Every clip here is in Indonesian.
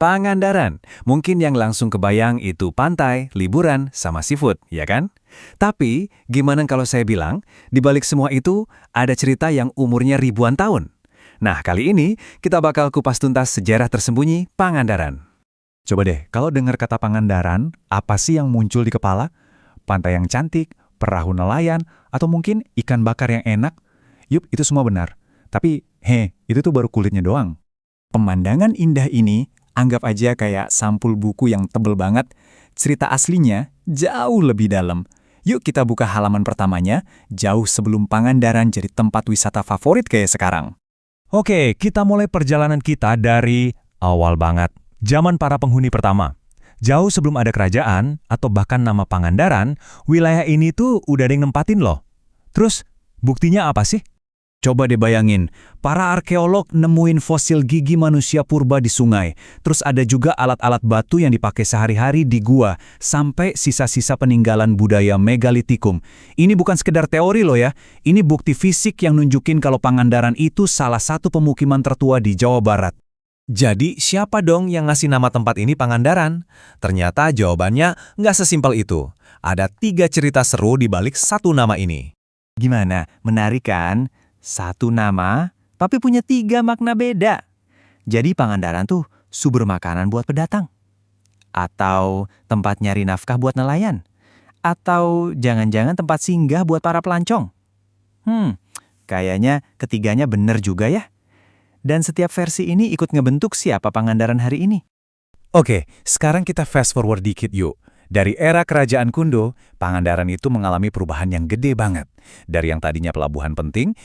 Pangandaran. Mungkin yang langsung kebayang itu pantai, liburan, sama seafood, ya kan? Tapi, gimana kalau saya bilang, di balik semua itu ada cerita yang umurnya ribuan tahun. Nah, kali ini kita bakal kupas tuntas sejarah tersembunyi Pangandaran. Coba deh, kalau dengar kata Pangandaran, apa sih yang muncul di kepala? Pantai yang cantik, perahu nelayan, atau mungkin ikan bakar yang enak? Yup, itu semua benar. Tapi, itu tuh baru kulitnya doang. Pemandangan indah ini, anggap aja kayak sampul buku yang tebel banget. Cerita aslinya jauh lebih dalam. Yuk kita buka halaman pertamanya, jauh sebelum Pangandaran jadi tempat wisata favorit kayak sekarang. Oke, kita mulai perjalanan kita dari awal banget. Zaman para penghuni pertama. Jauh sebelum ada kerajaan, atau bahkan nama Pangandaran, wilayah ini tuh udah ada yang nempatin loh. Terus, buktinya apa sih? Coba deh bayangin, para arkeolog nemuin fosil gigi manusia purba di sungai. Terus ada juga alat-alat batu yang dipakai sehari-hari di gua, sampai sisa-sisa peninggalan budaya megalitikum. Ini bukan sekedar teori loh ya, ini bukti fisik yang nunjukin kalau Pangandaran itu salah satu pemukiman tertua di Jawa Barat. Jadi, siapa dong yang ngasih nama tempat ini Pangandaran? Ternyata jawabannya nggak sesimpel itu. Ada 3 cerita seru di balik satu nama ini. Gimana? Menarik kan? Satu nama, tapi punya 3 makna beda. Jadi Pangandaran tuh sumber makanan buat pendatang. Atau tempat nyari nafkah buat nelayan. Atau jangan-jangan tempat singgah buat para pelancong. Kayaknya ketiganya bener juga ya. Dan setiap versi ini ikut ngebentuk siapa Pangandaran hari ini. Oke, sekarang kita fast forward dikit yuk. Dari era kerajaan kuno, Pangandaran itu mengalami perubahan yang gede banget. Dari yang tadinya pelabuhan penting,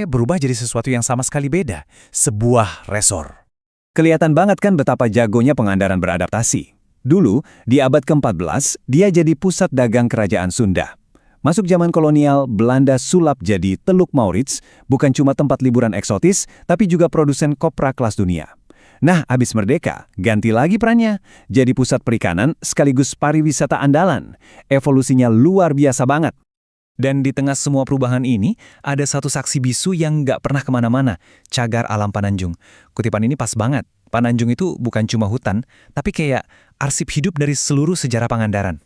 berubah jadi sesuatu yang sama sekali beda. Sebuah resor. Kelihatan banget kan betapa jagonya Pangandaran beradaptasi. Dulu, di abad ke-14, dia jadi pusat dagang kerajaan Sunda. Masuk zaman kolonial, Belanda sulap jadi Teluk Maurits, bukan cuma tempat liburan eksotis, tapi juga produsen kopra kelas dunia. Nah, habis merdeka, ganti lagi perannya. Jadi pusat perikanan sekaligus pariwisata andalan. Evolusinya luar biasa banget. Dan di tengah semua perubahan ini, ada satu saksi bisu yang nggak pernah kemana-mana, Cagar Alam Pananjung. Kutipan ini pas banget. Pananjung itu bukan cuma hutan, tapi kayak arsip hidup dari seluruh sejarah Pangandaran.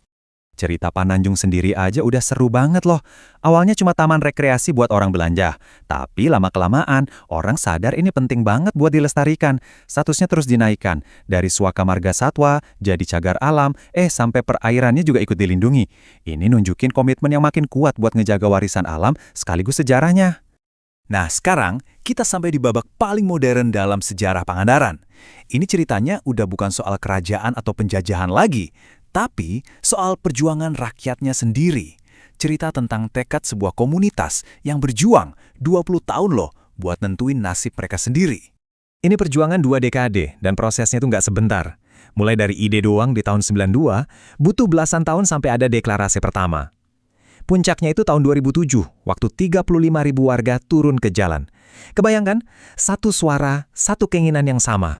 Cerita Pananjung sendiri aja udah seru banget loh. Awalnya cuma taman rekreasi buat orang belanja. Tapi lama-kelamaan, orang sadar ini penting banget buat dilestarikan. Statusnya terus dinaikkan. Dari Suaka Marga Satwa, jadi cagar alam, sampai perairannya juga ikut dilindungi. Ini nunjukin komitmen yang makin kuat buat ngejaga warisan alam sekaligus sejarahnya. Nah sekarang, kita sampai di babak paling modern dalam sejarah Pangandaran. Ini ceritanya udah bukan soal kerajaan atau penjajahan lagi, tapi soal perjuangan rakyatnya sendiri. Cerita tentang tekad sebuah komunitas yang berjuang 20 tahun loh buat nentuin nasib mereka sendiri. Ini perjuangan 2 dekade dan prosesnya itu nggak sebentar. Mulai dari ide doang di tahun 92, butuh belasan tahun sampai ada deklarasi pertama. Puncaknya itu tahun 2007, waktu 35.000 warga turun ke jalan. Kebayangkan, satu suara, satu keinginan yang sama.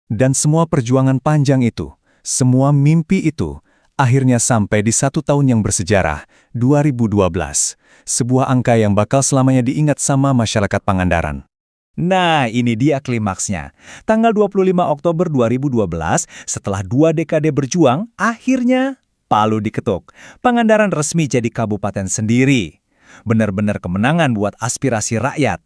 Dan semua perjuangan panjang itu, semua mimpi itu, akhirnya sampai di 1 tahun yang bersejarah, 2012. Sebuah angka yang bakal selamanya diingat sama masyarakat Pangandaran. Nah, ini dia klimaksnya. Tanggal 25 Oktober 2012, setelah 2 dekade berjuang, akhirnya palu diketuk. Pangandaran resmi jadi kabupaten sendiri. Benar-benar kemenangan buat aspirasi rakyat.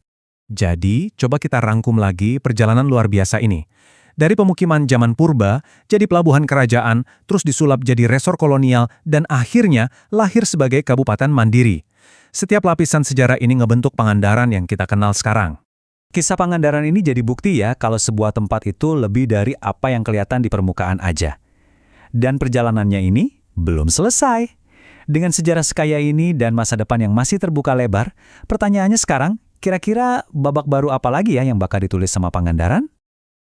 Jadi, coba kita rangkum lagi perjalanan luar biasa ini. Dari pemukiman zaman purba, jadi pelabuhan kerajaan, terus disulap jadi resor kolonial, dan akhirnya lahir sebagai kabupaten mandiri. Setiap lapisan sejarah ini ngebentuk Pangandaran yang kita kenal sekarang. Kisah Pangandaran ini jadi bukti ya kalau sebuah tempat itu lebih dari apa yang kelihatan di permukaan aja. Dan perjalanannya ini belum selesai. Dengan sejarah sekaya ini dan masa depan yang masih terbuka lebar, pertanyaannya sekarang, kira-kira babak baru apa lagi ya yang bakal ditulis sama Pangandaran?